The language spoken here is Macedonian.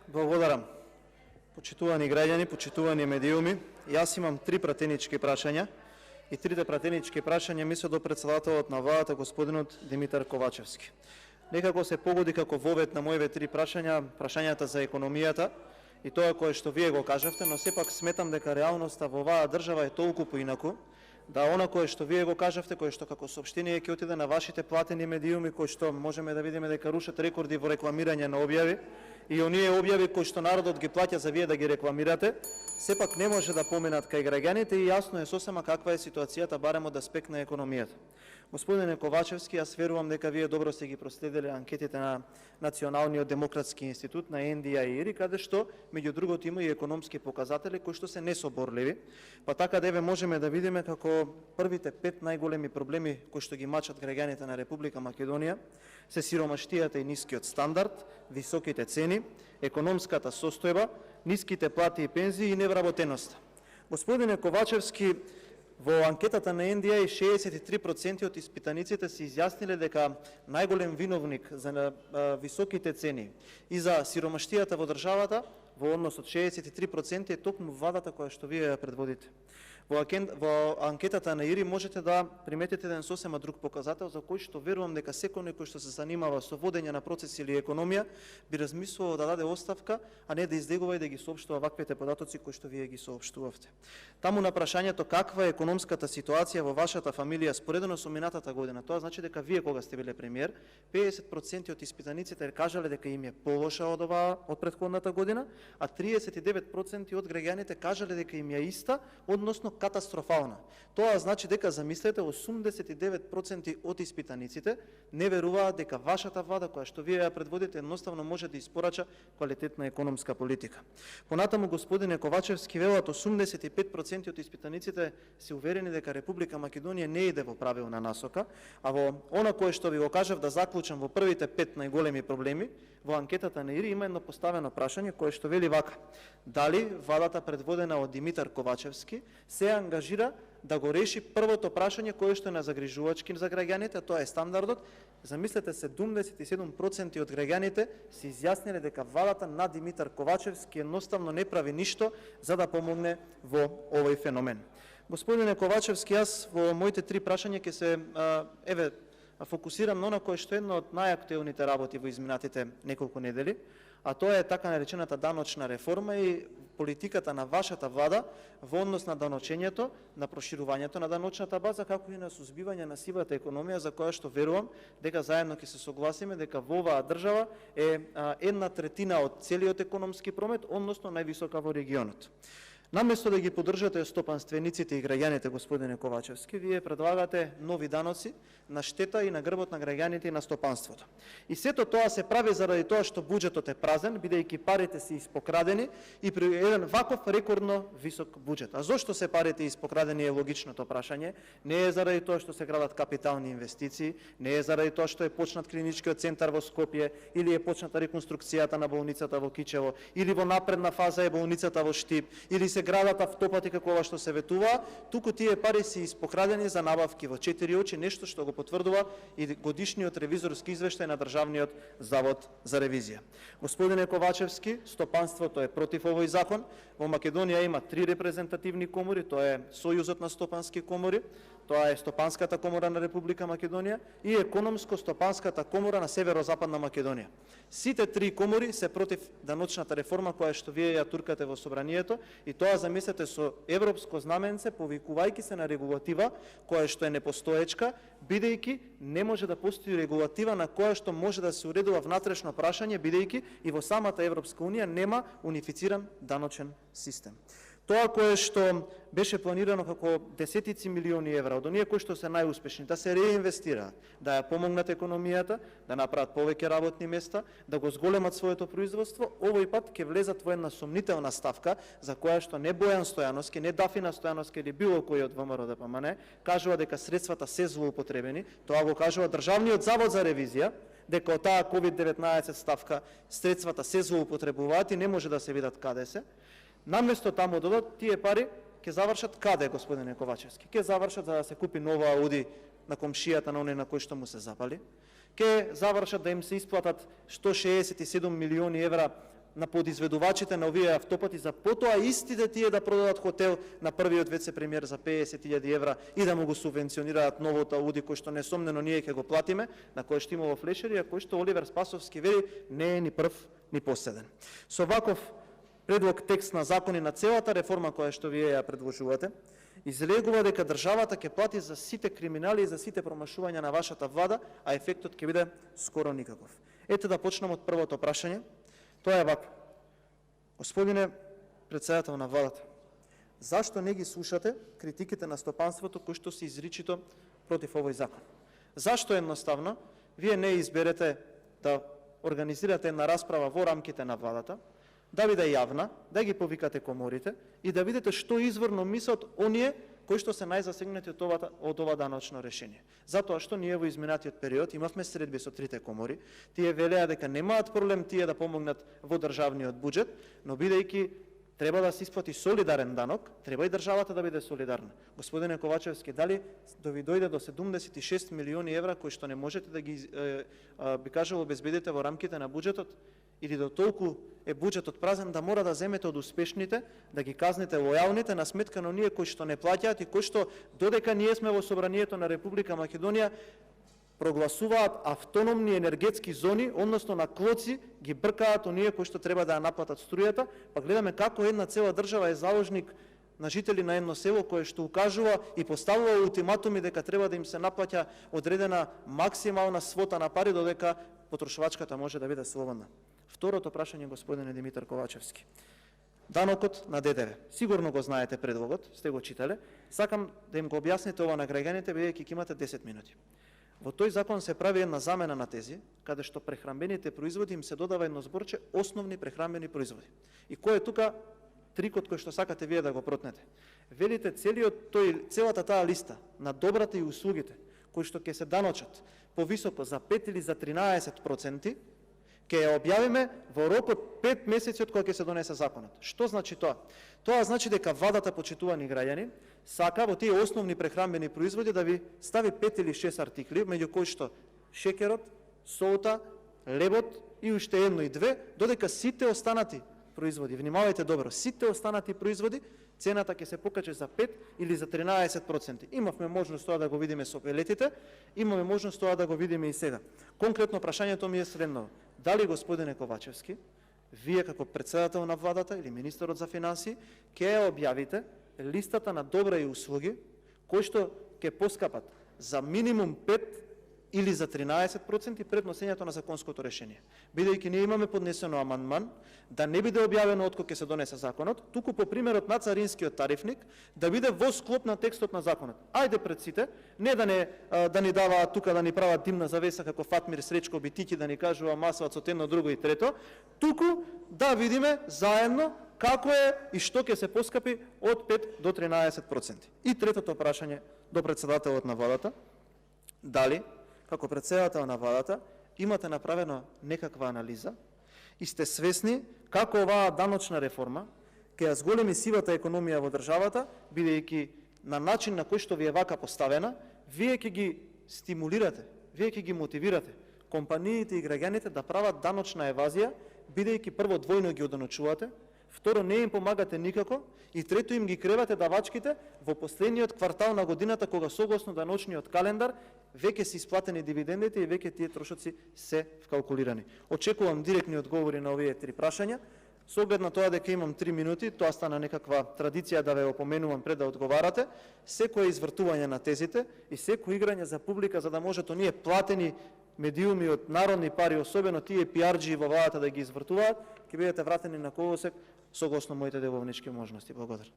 Благодарам. Почитувани граѓани, почитувани медиуми, јас имам 3 пратенички прашања и 3 пратенички прашања мислам до председателот на владата господинот Димитар Ковачевски. Некако се погоди како вовет на моите 3 прашања, прашањата за економијата и тоа кое што вие го кажавте, но сепак сметам дека реалноста во оваа држава е толку поинаку, да она кое што вие го кажавте, кое што како соопштение ќе отиде на вашите платени медиуми, кои што можеме да видиме дека рушат рекорди во рекламирање на објави, и оние објави кои што народот ги плаќа за вие да ги рекламирате, сепак не може да поминат кај граѓаните и јасно е сосема каква е ситуацијата барем од аспект на економијата. Господине Ковачевски, јас верувам дека вие добро сте ги проследиле анкетите на Националниот демократски институт на NDI, каде што меѓу другото има и економски показатели кои што се несоборливи, па така деве можеме да видиме како првите 5 најголеми проблеми кои што ги мачат граѓаните на Република Македонија се сиромаштијата и нискиот стандард, високите цени, економската состојба, ниските плати и пензии и невработеноста. Господине Ковачевски, во анкетата на NDI 63% од испитаниците се изјасниле дека најголем виновник за високите цени и за сиромаштијата во државата во однос од 63% е токму владата која што вие ја предводите. Во анкетата на ИРИ можете да приметите еден сосема друг показател за кој што верувам дека секој кој што се занимава со водење на процеси или економија би размислувал да даде оставка, а не да издегува и да ги соопштува ваквите податоци кои што вие ги соопштувавте. Таму на прашањето каква е економската ситуација во вашата фамилија споредено со минатата година, тоа значи дека вие кога сте биле премиер, 50% од испитаниците кажале дека им е полоша од оваа од претходната година, а 39% од граѓаните кажале дека им е иста, односно катастрофална. Тоа значи дека, замислете, 89% од испитаниците не веруваат дека вашата влада, која што вие ја предводите, едноставно може да испорача квалитетна економска политика. Понатаму, господине Ковачевски, велат 85% од испитаниците се уверени дека Република Македонија не иде во правилна насока, а во она кое што ви го кажав да заклучам во првите 5 најголеми проблеми, во анкетата на ИРИ има едно поставено прашање кое што вели вака: дали владата предводена од Димитар Ковачевски се ангажира да го реши првото прашање кое што е на загрижувачки за граѓаните, тоа е стандардот. Замислете, 77% од граѓаните се изјасниле дека владата на Димитар Ковачевски едноставно не прави ништо за да помогне во овој феномен. Господине Ковачевски, јас во моите 3 прашања ќе се фокусирам на оно кое што е едно од најактуелните работи во изминатите неколку недели, а тоа е така наречената даночна реформа и политиката на вашата влада во однос на даночењето, на проширувањето на даночната база, како и на сузбивање на сивата економија, за која што верувам дека заедно ќе се согласиме дека во оваа држава е 1/3 од целиот економски промет, односно највисока во регионот. Наместо да ги поддржате стопанствениците и граѓаните, господине Ковачевски, вие предлагате нови даноци на штета и на грбот на граѓаните и на стопанството. И сето тоа се прави заради тоа што буџетот е празен, бидејќи парите се испокрадени и при еден ваков рекордно висок буџет. А зошто се парите испокрадени е логичното прашање. Не е заради тоа што се градат капитални инвестиции, не е заради тоа што е почнат клиничкиот центар во Скопје или е почната реконструкцијата на болницата во Кичево, или во напредна фаза е болницата во Штип, или се градат автопати како ова што се ветува, туку тие пари се испокрадени за набавки во 4 очи, нешто што го потврдува и годишниот ревизорски извештај на Државниот завод за ревизија. Господине Ковачевски, стопанството е против овој закон. Во Македонија има 3 репрезентативни комори, тоа е Сојузот на стопански комори, тоа е Стопанската комора на Република Македонија и Економско-стопанската комора на Северозападна Македонија. Сите 3 комори се против даночната реформа која што вие ја туркате во собранието и тоа замислете со европско знаменце, повикувајќи се на регулатива која што е непостоечка, бидејќи не може да постои регулатива на која што може да се уредува внатрешно прашање, бидејќи и во самата Европска унија нема унифициран даночен систем. Тоа кое што беше планирано како десетици милиони евра, од оние кои што се најуспешни, да се реинвестираат, да ја помогнат економијата, да направат повеќе работни места, да го зголемат своето производство, овој пат ќе влезат во една сомнителна ставка, за која што не Бојан Стојановски, не Дафина Стојановски или било кој од ВМРО-ДПМН кажува дека средствата се злоупотребени, тоа го кажува Државниот завод за ревизија, дека од таа COVID-19 ставка средствата се злоупотребуваат и не може да се видат каде се. Наместо таму додат, тие пари ќе завршат каде, господине Ковачевски? Ќе завршат за да се купи нова Ауди на комшијата на оној на кој што му се запали. Ќе завршат да им се исплатат 167 милиони евра на подизведувачите на овие автопати за потоа истите тие да продадат хотел на првиот вице-премиер за 50.000 евра и да му го субвенционираат новото Ауди, кој што несомнено ние ќе го платиме, на кој што има во флешери, а кој што Оливер Спасовски вели не е ни прв ни последен. Со ваков предлог текст на закони на целата реформа која што вие ја предложувате, излегува дека државата ќе плати за сите криминали и за сите промашувања на вашата влада, а ефектот ќе биде скоро никаков. Ете да почнем од првото прашање. Тоа е вакво. Господине председател на владата, зашто не ги слушате критиките на стопанството кои што се изричито против овој закон? Зашто едноставно вие не изберете да организирате една расправа во рамките на владата, да биде јавна, да ги повикате коморите и да видите што изворно мислат оние кои што се најзасегнати од ова даночно решение. Затоа што ние во изминатиот период имавме средби со трите комори, тие велеа дека немаат проблем тие да помогнат во државниот буџет, но бидејќи треба да се исплати солидарен данок, треба и државата да биде солидарна. Господине Ковачевски, дали ви дојде до 76 милиони евра кои што не можете да ги би кажал обезбедите во рамките на буџетот, или до толку е буџетот празен да мора да земете од успешните, да ги казните лојалните на сметка на оние кои што не плаќаат и кои што додека ние сме во собранието на Република Македонија прогласуваат автономни енергетски зони, односно на клоци ги бркаат оние кои што треба да ја наплатат струјата, па гледаме како една цела држава е заложник на жители на едно село кое што укажува и поставува ултиматуми дека треба да им се наплаќа одредена максимална свота на пари додека потрошувачката може да биде слободна. Второто прашање, господине Димитар Ковачевски. Данокот на ДДВ. Сигурно го знаете предлогот, сте го читале. Сакам да им го објасните ова на граѓаните, бидејќи ќе имате 10 минути. Во тој закон се прави една замена на тези, каде што прехранбените производи им се додава едно зборче основни прехранбени производи. И кој е тука трикот кој што сакате вие да го протнете? Велите целата таа листа на добрата и услугите кои што ќе се даночат повисоко за 5 или за 13%, ќе ја објавиме во рок од 5 месеци од кога ќе се донесе законот. Што значи тоа? Тоа значи дека владата, почитувани граѓани, сака во тие основни прехранбени производи да ви стави 5 или 6 артикли, меѓу кои што шекерот, солта, лебот и уште едно и две, додека сите останати производи, внимавајте добро, сите останати производи, цената ќе се покачи за 5 или за 13%. Имавме можност тоа да го видиме со пелетите, имаме можност тоа да го видиме и сега. Конкретно прашањето ми е следно. Дали, господине Ковачевски, вие како председател на владата или министерот за финансии ќе ја објавите листата на добра и услуги кои што ќе поскапат за минимум 5 или за 13% пред носењето на законското решение. Бидејќи ние имаме поднесено амандман да не биде објавено од кога ќе се донесе законот, туку по примерот на царинскиот тарифник да биде во склоп на текстот на законот. Ајде пред сите, не да ни даваат тука да ни прават димна завеса како Фатмир Сречко Битики да ни кажува масовац од едно, друго и трето, туку да видиме заедно како е и што ќе се поскапи од 5 до 13%. И третото прашање до председателот на владата, дали како председател на владата имате направено некаква анализа и сте свесни како оваа даночна реформа ќе ја зголеми сивата економија во државата, бидејќи на начин на кој што ви е вака поставена, вие ќе ги стимулирате, вие ќе ги мотивирате компаниите и граѓаните да прават даночна евазија, бидејќи прво двојно ги одоночувате, второ не им помагате никако и трето им ги кревате давачките во последниот квартал на годината кога согласно даночниот календар веќе се исплатени дивидендите и веќе тие трошоци се вкалкулирани. Очекувам директни одговори на овие три прашања. Со оглед на тоа дека имам 3 минути, тоа стана некаква традиција да ве опоменувам пред да одговарате, секое извртување на тезите и секој играње за публика за да можат оние платени медиуми од народни пари, особено тие пиарџи во владата да ги извртуваат, ќе бидете вратени на колосек согласно моите деловнички можности. Благодарам.